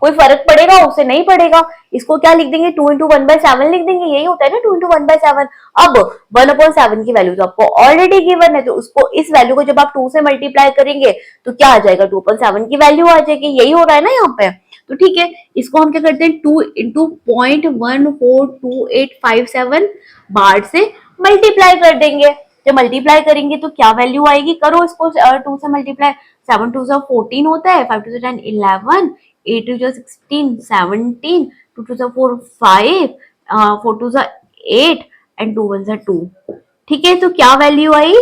कोई फर्क पड़ेगा, उससे नहीं पड़ेगा। इसको क्या लिख देंगे, 2 इंटू 1/7 लिख देंगे, यही होता है ना 2 इंटू 1/7। अब 1/7 की वैल्यू तो आपको ऑलरेडी गिवन है, तो उसको इस वैल्यू को जब आप 2 से मल्टीप्लाई करेंगे तो क्या आ जाएगा, 2/7 की वैल्यू आ जाएगी, यही हो रहा है ना यहाँ पे। तो ठीक है, इसको हम क्या करते हैं 2 इंटू 0.142857 बार से मल्टीप्लाई कर देंगे। जब मल्टीप्लाई करेंगे तो क्या वैल्यू आएगी, करो इसको 2 से मल्टीप्लाई। 7 2 14 होता है, 5 2 10 11, 8 2 16 17, 2 2 4 5, 4 2 8 एंड 2 1 2। ठीक है, तो क्या वैल्यू आई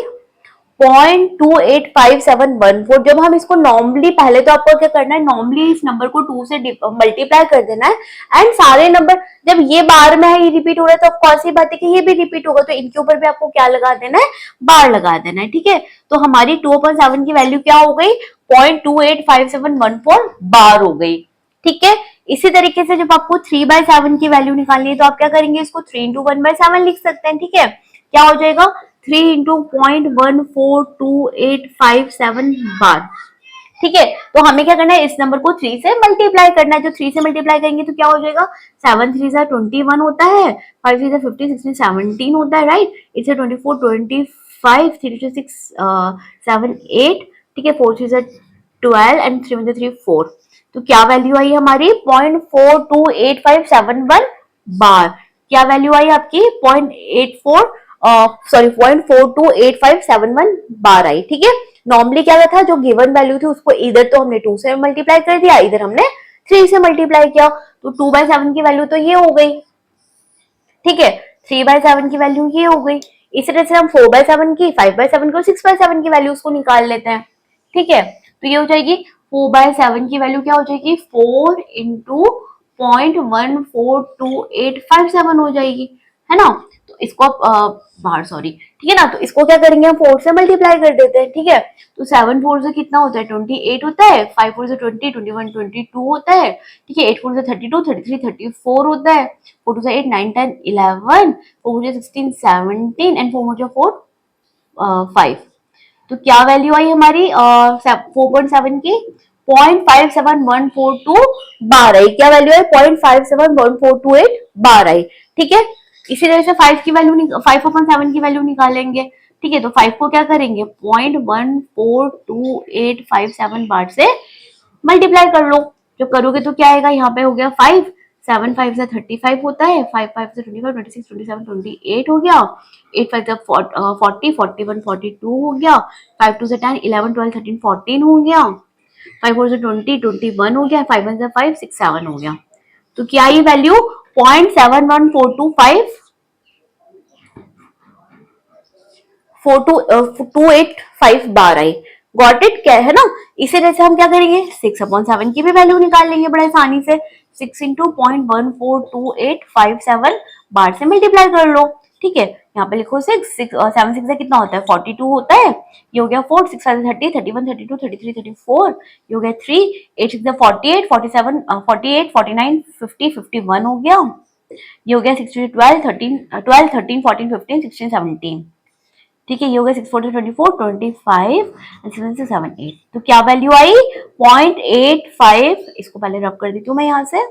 0.285714। जब हम इसको नॉर्मली, पहले तो आपको क्या करना है, नॉर्मली इस नंबर को 2 से मल्टीप्लाई कर देना है एंड सारे नंबर, जब ये बार में है, ये रिपीट हो रहा है, तो कौन सी बात है कि ये भी रिपीट होगा, तो इनके ऊपर भी आपको क्या लगा देना है, बार लगा देना है। ठीक है, तो हमारी 2.7 की वैल्यू क्या हो गई, 0.285714 बार हो गई। ठीक है, इसी तरीके से जब आपको 3/7 की वैल्यू निकालनी है तो आप क्या करेंगे, इसको 3 इंटू 1/7 लिख सकते हैं। ठीक है, क्या हो जाएगा 3 इंटू 0.142857 बार। ठीक है, तो हमें क्या करना है, इस नंबर को 3 से मल्टीप्लाई करना है। जो 3 से मल्टीप्लाई करेंगे तो क्या हो जाएगा, 7 3 जा 21 होता है, 5 3 जा 15 16 17 होता है, राइट। इससे 24 25, 3 2 6 7 8, ठीक है, 4 3 जा 12 एंड 3 1 3 4। तो क्या वैल्यू आई हमारी 0.428571 बार। क्या वैल्यू आई आपकी 0.428571 बार आई। ठीक है, नॉर्मली क्या था, जो गिवन वैल्यू थी उसको इधर तो हमने 2 से मल्टीप्लाई कर दिया, इधर हमने 3 से मल्टीप्लाई किया, तो 2/7 की वैल्यू तो ये हो गई। ठीक है, 3/7 की वैल्यू ये हो गई। इसी तरह से हम 4/7 की, 5/7 को, 6/7 की वैल्यू उसको निकाल लेते हैं। ठीक है, तो ये हो जाएगी 4/7 की वैल्यू क्या हो जाएगी, 4 इंटू 0.142857 हो जाएगी, है ना। तो इसको आप बाहर, सॉरी, ठीक है ना, तो इसको क्या करेंगे, हम 4 से मल्टीप्लाई कर देते हैं। ठीक है, तो 7 4 से कितना होता है, 28 होता है, 5 4 से 20, 21 22 होता है। ठीक है, 8 4 से 32, 33 34 होता है, 4 2 से 8 9 10 11, 4 4 से 16 17 एंड 4 4 से 4 5। तो क्या वैल्यू आई हमारी 4.7 की 0.57142 बार आई। क्या वैल्यू आई, 0.57142 बार आई। ठीक है, इसी तरह से 5 की वैल्यू, 5/7 की वैल्यू निकालेंगे। ठीक है, तो 5 को क्या करेंगे, 0.142857 बार से मल्टीप्लाई कर लो। जब करोगे तो क्या आएगा, यहाँ पे हो गया 5, 7 5 से 35 होता है, 5 5 से 25 26 27 28 हो गया, 8 5 से 40 41 42 हो गया, 5 2 से 10 11 12 13 14 हो गया, 5 4 से 20 21 हो गया, 5 1 से 5 6 7 हो गया। तो क्या ये value 0.71425 4285 bar I. Got it, क्या है ना। इसी तरह से हम क्या करेंगे, 6/7 की भी वैल्यू निकाल लेंगे बड़े आसानी से। 6 इंटू 0.142857 बार से मल्टीप्लाई कर लो। ठीक है, यहाँ पे लिखो 6 7 6 से कितना होता है, 42 होता है। ये हो गया 4 6 5 30 31 32 33 34, ये हो गया 3 8 6 48 47 48 49 50 51 हो गया। ये हो गया 6 12 13 12 13 14 15 16 17। ठीक है, ये हो गया 6 4 24 25 एंड 7 से 7 8। तो क्या वैल्यू आई 0.85, इसको पहले रब कर देती हूँ मैं यहाँ से।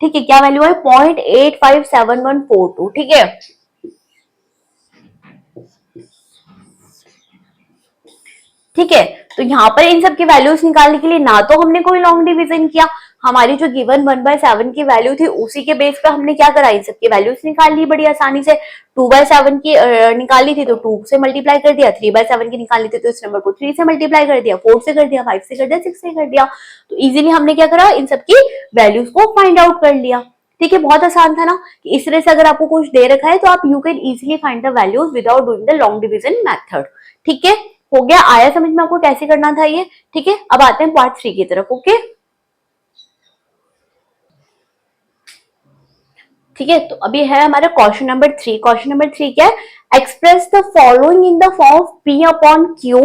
ठीक है, क्या वैल्यू आई 0.857142। ठीक है, ठीक है, तो यहाँ पर इन सब की वैल्यूज निकालने के लिए ना तो हमने कोई लॉन्ग डिवीजन किया, हमारी जो गिवन 1/7 की वैल्यू थी उसी के बेस पे हमने क्या करा, इन सब की वैल्यूज निकाल ली बड़ी आसानी से। 2/7 की निकाली थी तो 2 से मल्टीप्लाई कर दिया, 3/7 की निकाली थी तो इस नंबर को 3 से मल्टीप्लाई कर दिया, 4 से कर दिया, 5 से कर दिया, 6 से कर दिया। तो इजीली हमने क्या करा, इन सब की वैल्यूज को फाइंड आउट कर लिया। ठीक है, बहुत आसान था ना। इस तरह से अगर आपको कुछ दे रखा है तो आप you can easily find the values without doing the long division method. ठीक है, हो गया, आया समझ में आपको कैसे करना था ये। ठीक है, अब आते हैं पार्ट 3 की तरफ। ओके, ठीक है, तो अभी है हमारा क्वेश्चन नंबर 3। क्वेश्चन नंबर 3 क्या है, express the following in the form of p upon q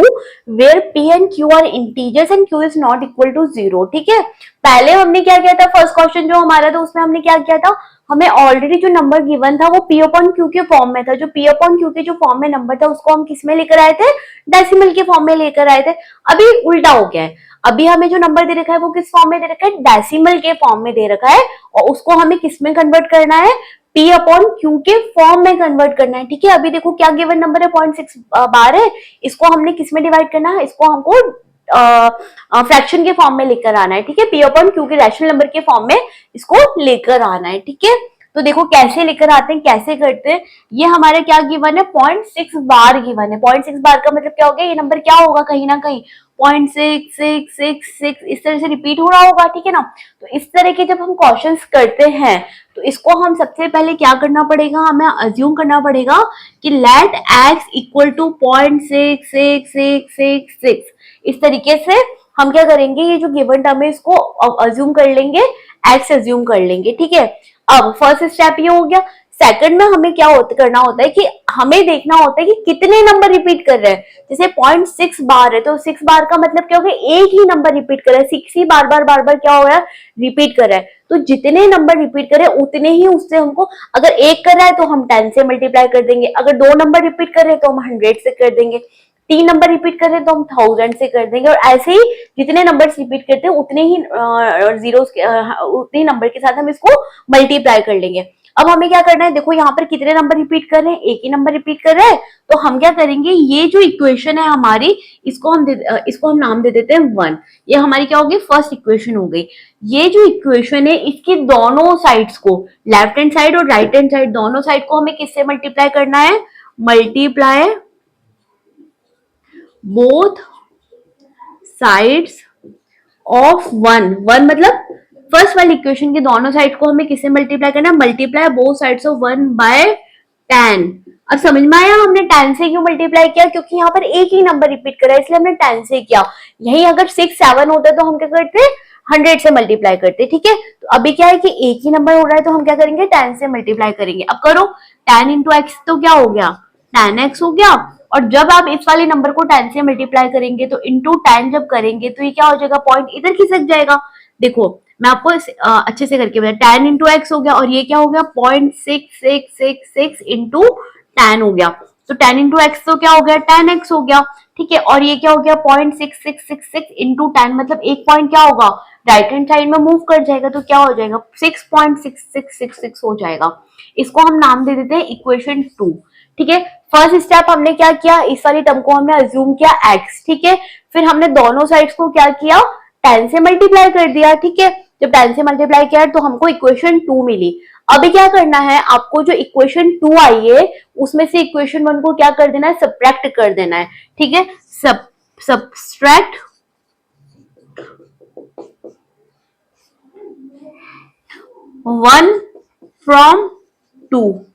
where p and q are integers and q is not equal to 0। ठीक है, पहले हमने क्या किया था, फर्स्ट क्वेश्चन जो हमारा था उसमें हमने क्या किया था, हमें ऑलरेडी जो नंबर गिवन था वो p अपॉन q के फॉर्म में था। जो p अपॉन q के जो फॉर्म में नंबर था उसको हम किस में लेकर आए थे, डेसिमल के फॉर्म में लेकर आए थे। अभी उल्टा हो गया है, अभी हमें जो नंबर दे रखा है वो किस फॉर्म में दे रखा है, डेसिमल के फॉर्म में दे रखा है, और उसको हमें किस में कन्वर्ट करना है, p अपॉन q के फॉर्म में कन्वर्ट करना है। ठीक है, अभी देखो क्या गिवन नंबर है 0.6 बार है, इसको हमने किस में डिवाइड करना है, इसको हमको फ्रैक्शन के फॉर्म में लेकर आना है। ठीक है, p अपॉन q के रैशनल नंबर के फॉर्म में इसको लेकर आना है। ठीक है, तो देखो कैसे लेकर आते हैं, कैसे करते हैं। ये हमारे क्या गिवन है, 0.6 बार गिवन है। 0.6 बार का मतलब क्या हो गया, ये नंबर क्या होगा कहीं ना कहीं 0.6666 इस तरह से रिपीट हो रहा होगा, ठीक है ना। तो इस तरह के जब हम क्वेश्चंस करते हैं तो इसको हम सबसे पहले क्या करना पड़ेगा, हमें अज्यूम करना पड़ेगा कि लेट x इक्वल टू 0.66666। इस तरीके से हम क्या करेंगे, ये जो गिवन टर्म है इसको अज्यूम कर लेंगे, x अज्यूम कर लेंगे, ठीक है। अब फर्स्ट स्टेप ये हो गया। सेकंड में हमें क्या करना होता है कि हमें देखना होता है कि कितने नंबर रिपीट कर रहे हैं। जैसे 0.6 बार है तो 6 बार का मतलब क्या हो गया, एक ही नंबर रिपीट कर रहा है, 6 ही बार बार क्या हो रहा है, रिपीट कर रहा है। तो जितने नंबर रिपीट करे उतने ही उससे हमको, अगर एक कर रहा है तो हम 10 से मल्टीप्लाई कर देंगे, अगर 2 नंबर रिपीट कर रहे हैं तो हम 100 से कर देंगे, 3 नंबर रिपीट कर रहे हैं तो हम 1000 से कर देंगे, और ऐसे ही जितने नंबर रिपीट करते हैं उतने ही जीरो उतने ही नंबर के साथ हम इसको मल्टीप्लाई कर लेंगे। अब हमें क्या करना है, देखो यहाँ पर कितने नंबर रिपीट कर रहे हैं, एक ही नंबर रिपीट कर रहे हैं। तो हम क्या करेंगे, ये जो इक्वेशन है हमारी, इसको हम नाम दे देते हैं 1। ये हमारी क्या होगी, फर्स्ट इक्वेशन हो गई। ये जो इक्वेशन है इसकी दोनों साइड्स को, लेफ्ट हैंड साइड और राइट हैंड साइड, दोनों साइड को हमें किससे मल्टीप्लाई करना है, मल्टीप्लाई बोथ साइड्स ऑफ 1। 1 मतलब फर्स्ट वाली इक्वेशन के दोनों साइड को हमें किससे मल्टीप्लाई करना है, multiply both sides of 1 by 10। अब समझ में आया हमने 10 से क्यों मल्टीप्लाई किया, क्योंकि यहाँ पर एक ही नंबर रिपीट कर रहा है, इसलिए हमने 10 से किया। यही अगर 6 7 होता तो हम क्या करते, 100 से मल्टीप्लाई करते, ठीक है। तो अभी क्या है कि एक ही नंबर हो रहा है तो हम क्या करेंगे, 10 से मल्टीप्लाई करेंगे। अब करो 10 इंटू एक्स, तो क्या हो गया, 10x हो गया। और जब आप इस वाले नंबर को 10 से मल्टीप्लाई करेंगे तो इंटू 10 जब करेंगे तो ये क्या हो जाएगा, पॉइंट इधर खिसक जाएगा। देखो मैं आपको अच्छे से करके बता, 10 इंटू एक्स हो गया और ये क्या हो गया, 0.6666 इंटू 10 हो गया। तो 10 इंटू एक्स तो क्या हो गया, 10x हो गया, ठीक है। और ये क्या हो गया, 0.6666 इंटू 10 मतलब एक पॉइंट क्या होगा, राइट हैंड साइड में मूव कर जाएगा, तो क्या हो जाएगा 6.6666 हो जाएगा। इसको हम नाम दे देते हैं इक्वेशन 2, ठीक है। फर्स्ट स्टेप हमने क्या किया, इस वाली टर्म को हमने अज्यूम किया x, ठीक है। फिर हमने दोनों साइड्स को क्या किया, 10 से मल्टीप्लाई कर दिया, ठीक है। जब 10 से मल्टीप्लाई किया तो हमको इक्वेशन 2 मिली। अभी क्या करना है, आपको जो इक्वेशन 2 आई है उसमें से इक्वेशन 1 को क्या कर देना है, सब्ट्रैक्ट कर देना है, ठीक है। Subtract 1 from 2।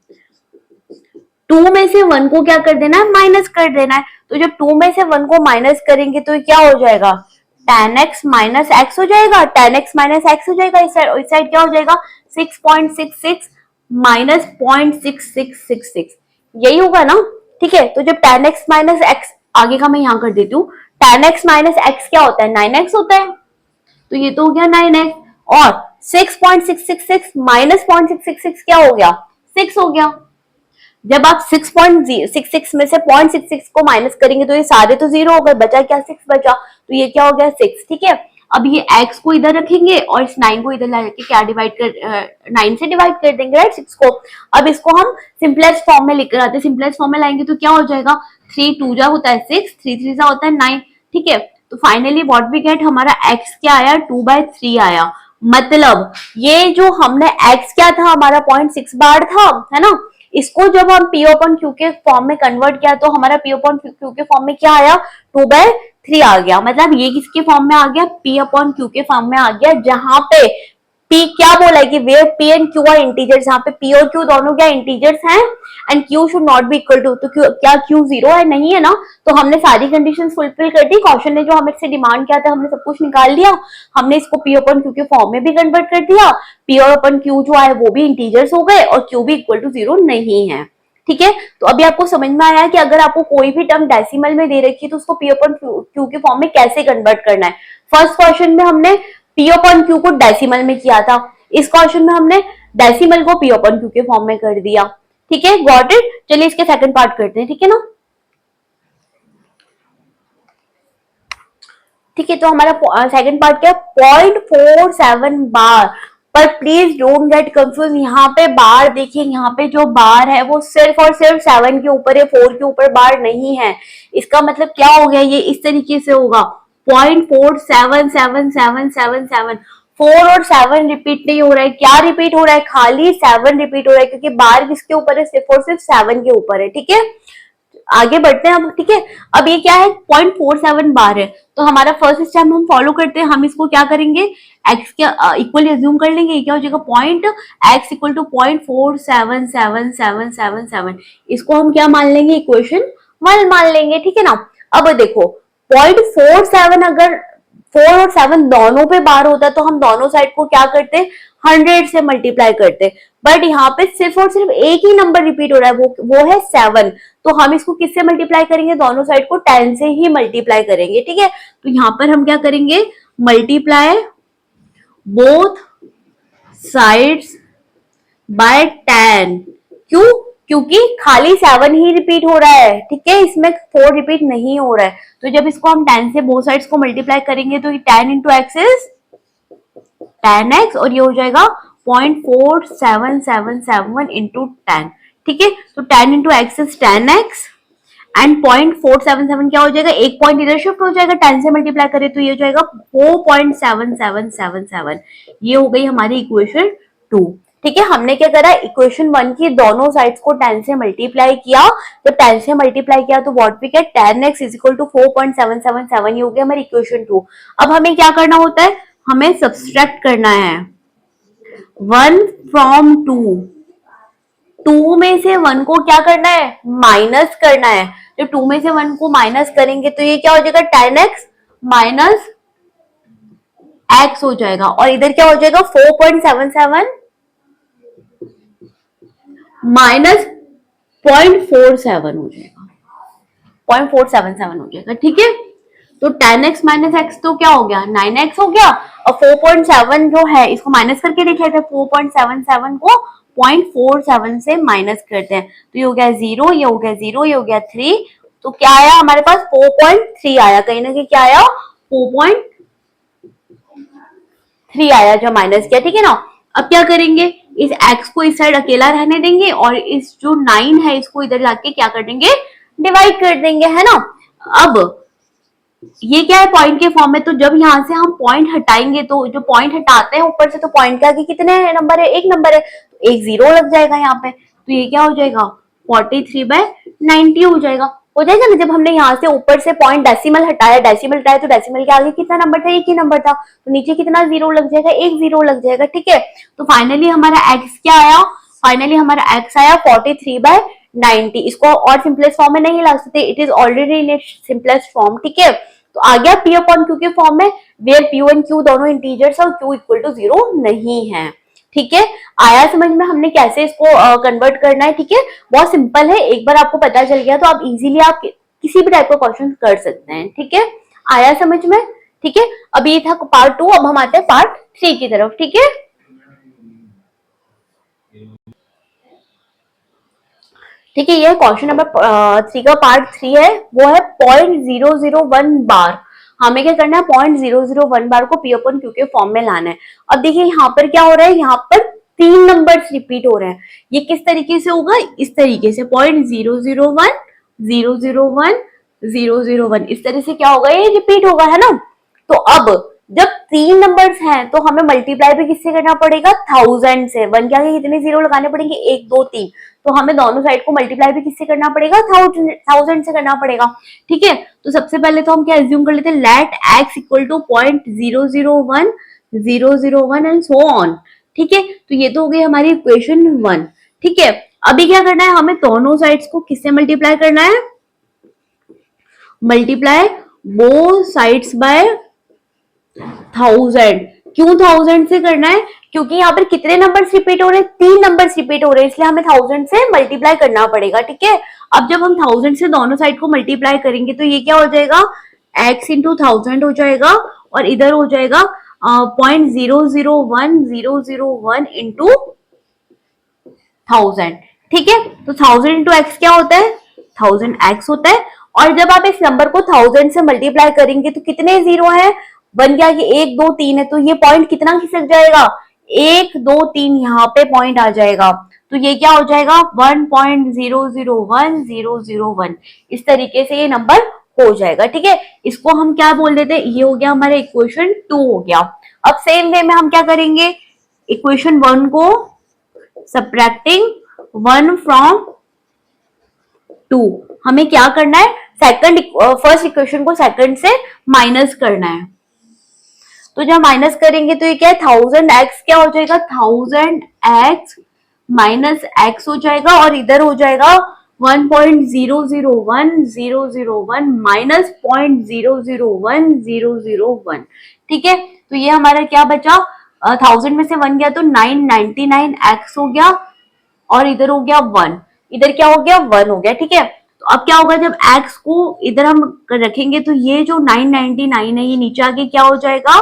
2 में से 1 को क्या कर देना है, माइनस कर देना है। तो जब 2 में से 1 को माइनस करेंगे तो क्या हो जाएगा, tan x माइनस एक्स हो जाएगा, tan x माइनस एक्स हो जाएगा। इस साइड क्या हो जाएगा, 6.66 माइनस 0.6666, यही होगा ना, ठीक है। तो जब tan x माइनस एक्स, आगे का मैं यहाँ कर देती हूँ, tan x माइनस एक्स क्या होता है, 9x होता है, तो ये तो हो गया 9x। और 6.666 माइनस 0.666 क्या हो गया, 6 हो गया। जब आप 6.66 में से 0.66 को माइनस करेंगे तो ये सारे तो 0 हो गए, बचा क्या, 6 बचा, तो ये क्या हो गया 6, ठीक है। अब ये x को इधर रखेंगे और इस 9 को इधर लाके क्या डिवाइड कर 9 से डिवाइड कर देंगे, राइट, 6 को। अब इसको हम सिंपलेस्ट फॉर्म में लेकर आते हैं, सिंपलेस्ट फॉर्म में लाएंगे तो क्या हो जाएगा, 3 2 जा होता है 6, 3 3 जा होता है 9, ठीक है। तो फाइनली व्हाट वी गेट, हमारा x क्या आया, 2/3 आया। मतलब ये जो हमने x क्या था, हमारा 0.6 बार था, है ना। इसको जब हम P अपॉन Q के फॉर्म में कन्वर्ट किया तो हमारा P अपॉन Q के फॉर्म में क्या आया, 2/3 आ गया। मतलब ये किसके फॉर्म में आ गया, P अपॉन Q के फॉर्म में आ गया, जहां पे P क्या बोला है कि where P and Q are integers, यहाँ पे P और Q दोनों क्या इंटीजर्स हैं, and Q should not be equal to, तो क्या Q 0 है, नहीं है ना। तो हमने सारी कंडीशंस फुलफिल कर दी, क्वेश्चन ने जो हमसे डिमांड किया था हमने सब कुछ निकाल लिया, हमने इसको P अपन Q के फॉर्म में भी कन्वर्ट कर दिया, P और अपन Q जो आए वो भी इंटीजर्स हो गए और Q भी इक्वल टू 0 नहीं है, ठीक है। तो अभी आपको समझ में आया कि अगर आपको कोई भी टर्म डेसिमल में दे रखी है तो उसको P अपन Q के फॉर्म में कैसे कन्वर्ट करना है। फर्स्ट क्वेश्चन में हमने P अपन Q को डेसिमल में किया था, इस क्वेश्चन में हमने डेसिमल को P अपन Q के फॉर्म में कर दिया, ठीक है, गॉट इट। चलिए इसके सेकंड पार्ट करते हैं, ठीक है ना। ठीक है, तो हमारा सेकंड पार्ट क्या है, 0.47 बार। पर प्लीज डोंट गेट कंफ्यूज, यहाँ पे बार देखिए, यहाँ पे जो बार है वो सिर्फ और सिर्फ 7 के ऊपर है, 4 के ऊपर बार नहीं है। इसका मतलब क्या हो गया, ये इस तरीके से होगा 0.47777, 4 और 7 रिपीट नहीं हो रहा है, क्या रिपीट हो रहा है, खाली 7 रिपीट हो रहा है, क्योंकि बार किसके ऊपर है, सिर्फ और सिर्फ 7 के ऊपर है। ठीक है, आगे बढ़ते हैं अब। ठीक है, अब ये क्या है, 0.47 बार है, तो हमारा फर्स्ट स्टेप हम फॉलो करते हैं, हम इसको क्या करेंगे, एक्स के इक्वल एज्यूम कर लेंगे, क्या हो जाएगा, पॉइंट एक्स इक्वल टू 0.477777, इसको हम क्या मान लेंगे, इक्वेशन 1 मान लेंगे। ठीक है ना, अब देखो 0.47 अगर 4 और 7 दोनों पे बार होता है तो हम दोनों साइड को क्या करते, 100 से मल्टीप्लाई करते, बट यहाँ पे सिर्फ और सिर्फ एक ही नंबर रिपीट हो रहा है, वो है 7, तो हम इसको किससे मल्टीप्लाई करेंगे, दोनों साइड को 10 से ही मल्टीप्लाई करेंगे। ठीक है, तो यहाँ पर हम क्या करेंगे, मल्टीप्लाई बोथ साइड्स बाय 10, क्यों, क्योंकि खाली 7 ही रिपीट हो रहा है। ठीक है, इसमें 4 रिपीट नहीं हो रहा है, तो जब इसको हम 10 से बोथ साइड्स को मल्टीप्लाई करेंगे तो 10 इंटू एक्स इज 10x, और ये हो जाएगा 0.4777 इंटू 10। ठीक है, तो 10 into x is 10x and 0.477 क्या हो जाएगा, एक पॉइंट इधर शिफ्ट हो जाएगा, 10 से मल्टीप्लाई करें तो ये हो जाएगा 4.7777, ये हो गई हमारी इक्वेशन 2। ठीक है, हमने क्या करा, इक्वेशन 1 की दोनों साइड्स को 10 से मल्टीप्लाई किया, जब 10 से मल्टीप्लाई किया तो what we get, 10x is equal to 4.777, ये हो गया हमारी इक्वेशन 2। अब हमें क्या करना होता है, हमें सब्सट्रैक्ट करना है 1 फ्रॉम 2, 2 में से 1 को क्या करना है, माइनस करना है, जब 2 में से 1 को माइनस करेंगे तो ये क्या हो जाएगा, 10x माइनस x हो जाएगा, और इधर क्या हो जाएगा, 4.77 माइनस 0.47 हो जाएगा, 0.477 हो जाएगा। ठीक है, तो 10x माइनस x तो क्या हो गया, 9x हो गया, और 4.7 जो है इसको माइनस करके देख लेते हैं, 4.77 को 0.47 से माइनस करते हैं, तो ये हो गया 0, ये हो गया 0, ये हो गया 3, तो क्या आया हमारे पास, 4.3 आया, कहीं ना कहीं क्या आया, 4.3 आया जो माइनस किया। ठीक है ना, अब क्या करेंगे, इस x को इस साइड अकेला रहने देंगे, और इस जो 9 है इसको इधर लाके क्या कर देंगे, डिवाइड कर देंगे, है ना। अब ये क्या है, पॉइंट के फॉर्म में, तो जब यहाँ से हम पॉइंट हटाएंगे तो जो पॉइंट हटाते हैं ऊपर से, तो पॉइंट के आगे कितने नंबर है, एक नंबर है, तो एक 0 लग जाएगा यहाँ पे, तो ये क्या हो जाएगा, 43/90 हो जाएगा ना। जब हमने यहाँ से ऊपर से पॉइंट डेसिमल हटाया तो डेसिमल के आगे कितना नंबर था, एक ही नंबर था, तो नीचे कितना 0 लग जाएगा, एक 0 लग जाएगा। ठीक है, तो फाइनली हमारा एक्स क्या आया, फाइनली हमारा एक्स आया 43/90, इसको और सिंपलेस्ट फॉर्म में नहीं ला सकते, it is already in its simplest form. ठीक है, तो आ गया P अपॉन Q के फॉर्म में, वेयर P और Q दोनों इंटीजर्स और Q इक्वल टू 0 नहीं है। ठीक है, आया समझ में हमने कैसे इसको कन्वर्ट करना है। ठीक है, बहुत सिंपल है, एक बार आपको पता चल गया तो आप इजीली आप किसी भी टाइप का क्वेश्चन कर सकते हैं। ठीक है, आया समझ में। ठीक है, अब ये था पार्ट 2, अब हम आते हैं पार्ट 3 की तरफ। ठीक है, ठीक है, ये क्वेश्चन नंबर 3 का पार्ट 3 है, वो है 0.001 बार। हमें क्या करना है, 0.001 बार को P अपन Q के फॉर्म में लाना है। अब देखिए यहाँ पर क्या हो रहा है, यहाँ पर 3 नंबर्स रिपीट हो रहे हैं, ये किस तरीके से होगा, इस तरीके से 0.001 001 001, इस तरह से क्या होगा, ये रिपीट होगा, है ना। तो अब जब 3 नंबर्स हैं तो हमें मल्टीप्लाई भी किससे करना पड़ेगा, 1000 से। 1 के आगे कितने 0 लगाने पड़ेंगे, 1 2 3, तो हमें दोनों साइड को मल्टीप्लाई भी किससे करना पड़ेगा, 1000 से करना पड़ेगा। ठीक है, तो सबसे पहले तो हम क्या एज्यूम कर लेते हैं, let x equal to 0.001 001 and so on. ठीक है, तो ये तो हो गई हमारी इक्वेशन 1। ठीक है, अभी क्या करना है, हमें दोनों साइड्स को किससे मल्टीप्लाई करना है, मल्टीप्लाई बोथ साइड्स बाय 1000। क्यों 1000 से करना है, क्योंकि यहाँ पर कितने नंबर्स रिपीट हो रहे हैं, 3 नंबर्स रिपीट हो रहे हैं, इसलिए हमें 1000 से मल्टीप्लाई करना पड़ेगा। ठीक है, अब जब हम 1000 से दोनों साइड को मल्टीप्लाई करेंगे तो ये क्या हो जाएगा, x इंटू 1000 हो जाएगा, और इधर हो जाएगा 0.001001 इंटू 1000। ठीक है, तो 1000 इंटू एक्स क्या होता है, 1000x होता है, और जब आप इस नंबर को 1000 से मल्टीप्लाई करेंगे तो कितने 0 है, 1 के आगे 1 2 3 है, तो ये पॉइंट कितना खिसक जाएगा, 1 2 3 यहाँ पे पॉइंट आ जाएगा, तो ये क्या हो जाएगा 1.001001, इस तरीके से ये नंबर हो जाएगा। ठीक है, इसको हम क्या बोल देते हैं, ये हो गया हमारा इक्वेशन 2 हो गया। अब सेम वे में हम क्या करेंगे, इक्वेशन 1 को सब्ट्रैक्टिंग 1 फ्रॉम 2, हमें क्या करना है, सेकंड फर्स्ट इक्वेशन को सेकंड से माइनस करना है। तो जब माइनस करेंगे तो ये क्या है, 1000x क्या हो जाएगा, 1000x माइनस x हो जाएगा, और इधर हो जाएगा 1.001001 माइनस 0.001001। ठीक है, तो ये हमारा क्या बचा, 1000 में से 1 गया तो 999x हो गया, और इधर हो गया 1, इधर क्या हो गया 1 हो गया। ठीक है, तो अब क्या होगा, जब x को इधर हम रखेंगे तो ये जो 999 है ये नीचे आके क्या हो जाएगा,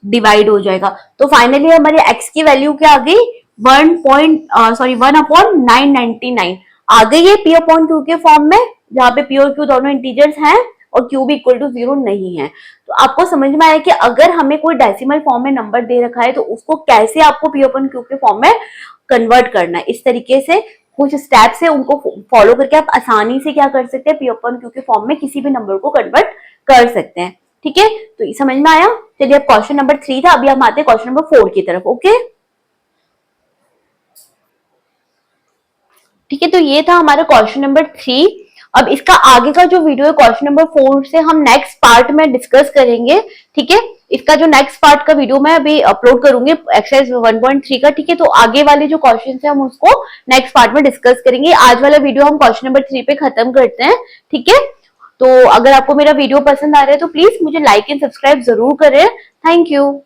डिवाइड हो जाएगा। तो फाइनली हमारे x की वैल्यू क्या आ गई, 1/999 आ गई है p अपॉन q के फॉर्म में, जहां पे p और q दोनों इंटीजर्स हैं और q भी इक्वल टू 0 नहीं है। तो आपको समझ में आया कि अगर हमें कोई डेसिमल फॉर्म में नंबर दे रखा है तो उसको कैसे आपको p अपॉन q के फॉर्म में कन्वर्ट करना है। इस तरीके से कुछ स्टेप्स है, उनको फॉलो करके आप आसानी से क्या कर सकते हैं, p अपॉन q के फॉर्म में किसी भी नंबर को कन्वर्ट कर सकते हैं। ठीक है, तो ये समझ में आया। चलिए, अब क्वेश्चन नंबर 3 था, अभी हम आते हैं क्वेश्चन नंबर 4 की तरफ। ओके, ठीक है, तो ये था हमारा क्वेश्चन नंबर 3। अब इसका आगे का जो वीडियो है क्वेश्चन नंबर 4 से हम नेक्स्ट पार्ट में डिस्कस करेंगे। ठीक है, इसका जो नेक्स्ट पार्ट का वीडियो मैं अभी अपलोड करूंगी एक्सरसाइज 1.3 का। ठीक है, तो आगे वाले जो क्वेश्चन है हम उसको नेक्स्ट पार्ट में डिस्कस करेंगे। आज वाला वीडियो हम क्वेश्चन नंबर 3 पे खत्म करते हैं। ठीक है, तो अगर आपको मेरा वीडियो पसंद आ रहा है तो प्लीज मुझे लाइक एंड सब्सक्राइब जरूर करें। Thank you.